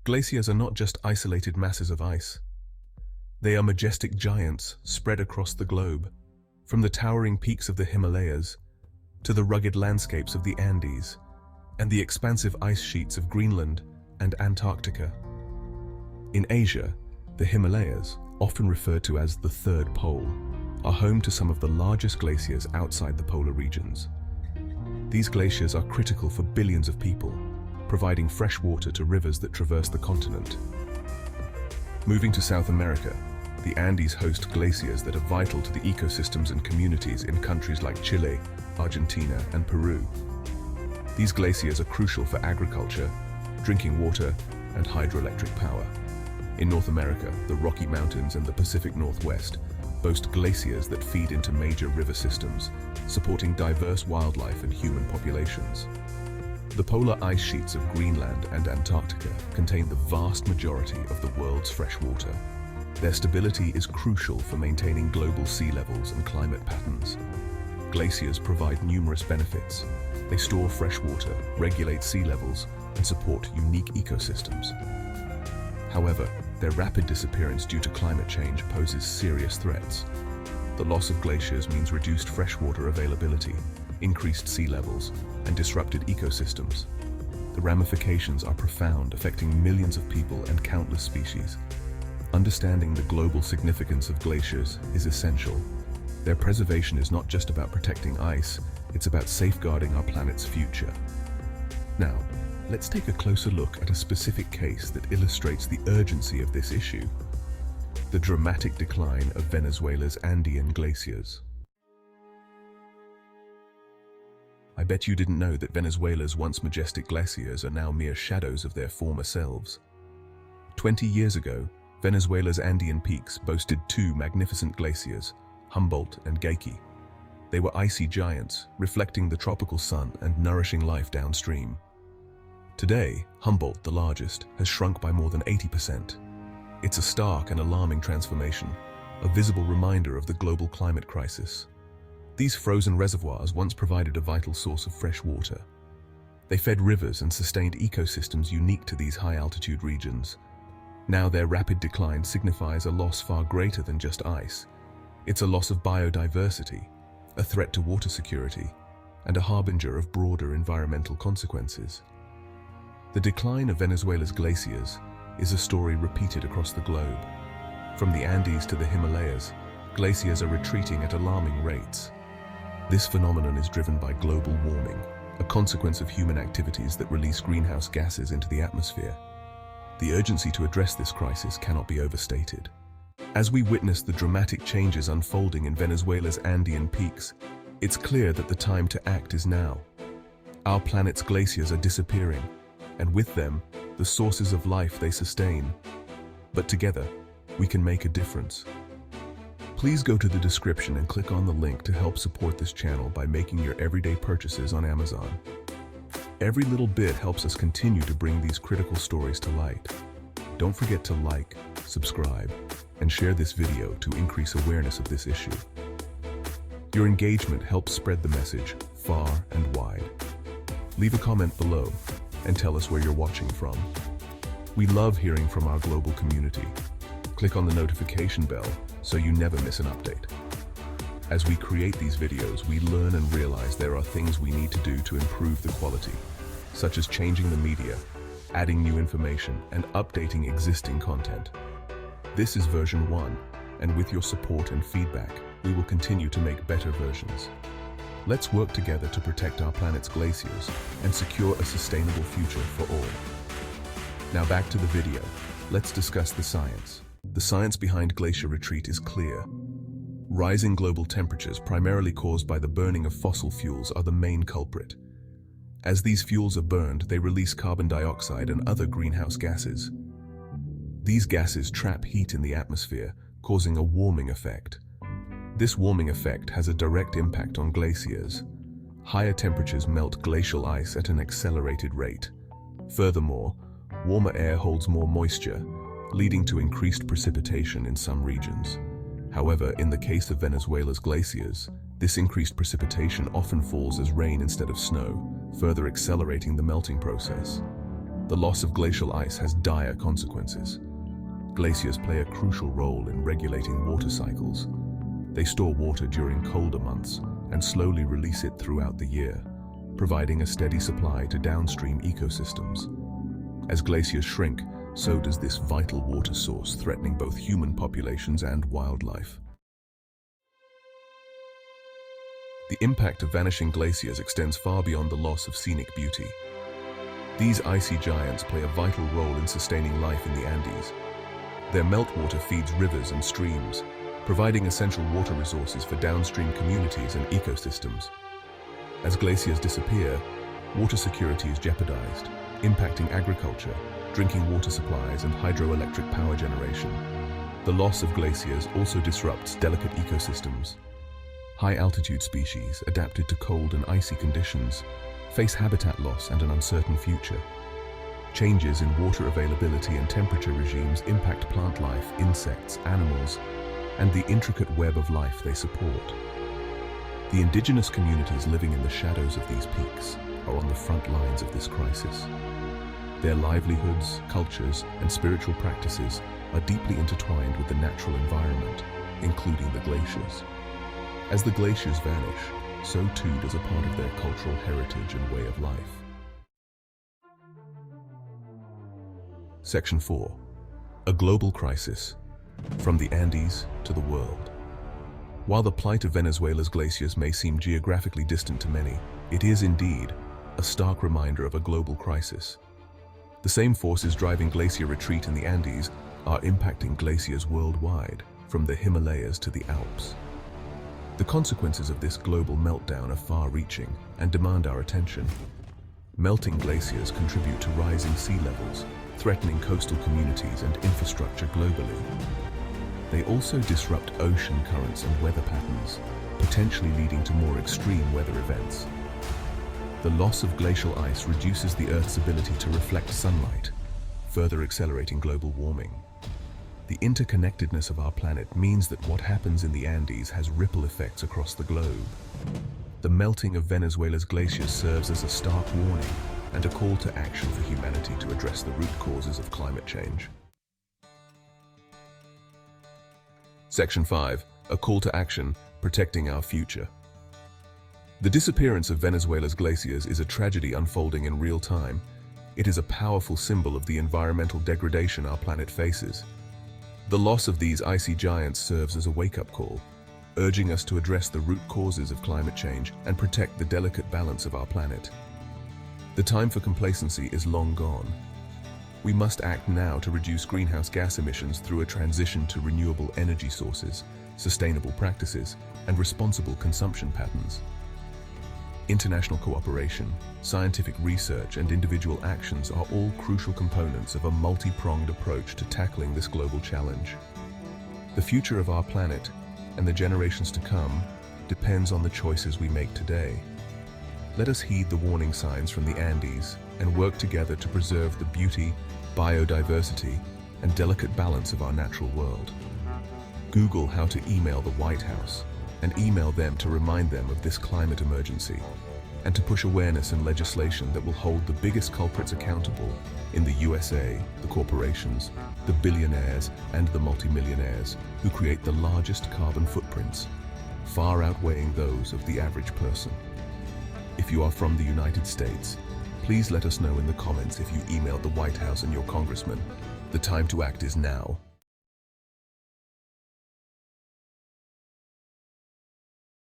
Glaciers are not just isolated masses of ice. They are majestic giants spread across the globe, from the towering peaks of the Himalayas to the rugged landscapes of the Andes and the expansive ice sheets of Greenland and Antarctica. In Asia, the Himalayas, often referred to as the Third Pole, are home to some of the largest glaciers outside the polar regions. These glaciers are critical for billions of people, providing fresh water to rivers that traverse the continent. Moving to South America, the Andes host glaciers that are vital to the ecosystems and communities in countries like Chile, Argentina, and Peru. These glaciers are crucial for agriculture, drinking water, and hydroelectric power. In North America, the Rocky Mountains and the Pacific Northwest boast glaciers that feed into major river systems, supporting diverse wildlife and human populations. The polar ice sheets of Greenland and Antarctica contain the vast majority of the world's fresh water. Their stability is crucial for maintaining global sea levels and climate patterns. Glaciers provide numerous benefits. They store fresh water, regulate sea levels, and support unique ecosystems. However, their rapid disappearance due to climate change poses serious threats. The loss of glaciers means reduced freshwater availability, increased sea levels, and disrupted ecosystems. The ramifications are profound, affecting millions of people and countless species. Understanding the global significance of glaciers is essential. Their preservation is not just about protecting ice, it's about safeguarding our planet's future. Now, let's take a closer look at a specific case that illustrates the urgency of this issue: the dramatic decline of Venezuela's Andean glaciers. I bet you didn't know that Venezuela's once majestic glaciers are now mere shadows of their former selves. 20 years ago, Venezuela's Andean peaks boasted two magnificent glaciers, Humboldt and Geikie. They were icy giants, reflecting the tropical sun and nourishing life downstream. Today, Humboldt, the largest, has shrunk by more than 80%. It's a stark and alarming transformation, a visible reminder of the global climate crisis. These frozen reservoirs once provided a vital source of fresh water. They fed rivers and sustained ecosystems unique to these high-altitude regions. Now their rapid decline signifies a loss far greater than just ice. It's a loss of biodiversity, a threat to water security, and a harbinger of broader environmental consequences. The decline of Venezuela's glaciers is a story repeated across the globe. From the Andes to the Himalayas, glaciers are retreating at alarming rates. This phenomenon is driven by global warming, a consequence of human activities that release greenhouse gases into the atmosphere. The urgency to address this crisis cannot be overstated. As we witness the dramatic changes unfolding in Venezuela's Andean peaks, it's clear that the time to act is now. Our planet's glaciers are disappearing, and with them, the sources of life they sustain. But together, we can make a difference. Please go to the description and click on the link to help support this channel by making your everyday purchases on Amazon. Every little bit helps us continue to bring these critical stories to light. Don't forget to like, subscribe, and share this video to increase awareness of this issue. Your engagement helps spread the message far and wide. Leave a comment below and tell us where you're watching from. We love hearing from our global community. Click on the notification bell so you never miss an update. As we create these videos, we learn and realize there are things we need to do to improve the quality, such as changing the media, adding new information, and updating existing content. This is version 1, and with your support and feedback, we will continue to make better versions. Let's work together to protect our planet's glaciers and secure a sustainable future for all. Now back to the video. Let's discuss the science. The science behind glacier retreat is clear. Rising global temperatures, primarily caused by the burning of fossil fuels, are the main culprit. As these fuels are burned, they release carbon dioxide and other greenhouse gases. These gases trap heat in the atmosphere, causing a warming effect. This warming effect has a direct impact on glaciers. Higher temperatures melt glacial ice at an accelerated rate. Furthermore, warmer air holds more moisture, leading to increased precipitation in some regions. However, in the case of Venezuela's glaciers, this increased precipitation often falls as rain instead of snow, further accelerating the melting process. the loss of glacial ice has dire consequences. Glaciers play a crucial role in regulating water cycles. They store water during colder months and slowly release it throughout the year, providing a steady supply to downstream ecosystems. As glaciers shrink, so does this vital water source, threatening both human populations and wildlife. The impact of vanishing glaciers extends far beyond the loss of scenic beauty. These icy giants play a vital role in sustaining life in the Andes. Their meltwater feeds rivers and streams, providing essential water resources for downstream communities and ecosystems. As glaciers disappear, water security is jeopardized, impacting agriculture, drinking water supplies, and hydroelectric power generation. The loss of glaciers also disrupts delicate ecosystems. High-altitude species, adapted to cold and icy conditions, face habitat loss and an uncertain future. Changes in water availability and temperature regimes impact plant life, insects, animals, and the intricate web of life they support. The indigenous communities living in the shadows of these peaks are on the front lines of this crisis. Their livelihoods, cultures, and spiritual practices are deeply intertwined with the natural environment, including the glaciers. As the glaciers vanish, so too does a part of their cultural heritage and way of life. Section 4. A global crisis, from the Andes to the world. While the plight of Venezuela's glaciers may seem geographically distant to many, it is indeed a stark reminder of a global crisis. The same forces driving glacier retreat in the Andes are impacting glaciers worldwide, from the Himalayas to the Alps. The consequences of this global meltdown are far-reaching and demand our attention. Melting glaciers contribute to rising sea levels, threatening coastal communities and infrastructure globally. They also disrupt ocean currents and weather patterns, potentially leading to more extreme weather events. The loss of glacial ice reduces the Earth's ability to reflect sunlight, further accelerating global warming. The interconnectedness of our planet means that what happens in the Andes has ripple effects across the globe. The melting of Venezuela's glaciers serves as a stark warning and a call to action for humanity to address the root causes of climate change. Section 5. A call to action, protecting our future. The disappearance of Venezuela's glaciers is a tragedy unfolding in real time. It is a powerful symbol of the environmental degradation our planet faces. The loss of these icy giants serves as a wake-up call, urging us to address the root causes of climate change and protect the delicate balance of our planet. The time for complacency is long gone. We must act now to reduce greenhouse gas emissions through a transition to renewable energy sources, sustainable practices, and responsible consumption patterns. International cooperation, scientific research, and individual actions are all crucial components of a multi-pronged approach to tackling this global challenge. The future of our planet and the generations to come depends on the choices we make today. Let us heed the warning signs from the Andes and work together to preserve the beauty, biodiversity, and delicate balance of our natural world. Google how to email the White House and email them to remind them of this climate emergency, and to push awareness and legislation that will hold the biggest culprits accountable in the USA, the corporations, the billionaires, and the multimillionaires who create the largest carbon footprints, far outweighing those of the average person. If you are from the United States, please let us know in the comments if you emailed the White House and your congressman. The time to act is now.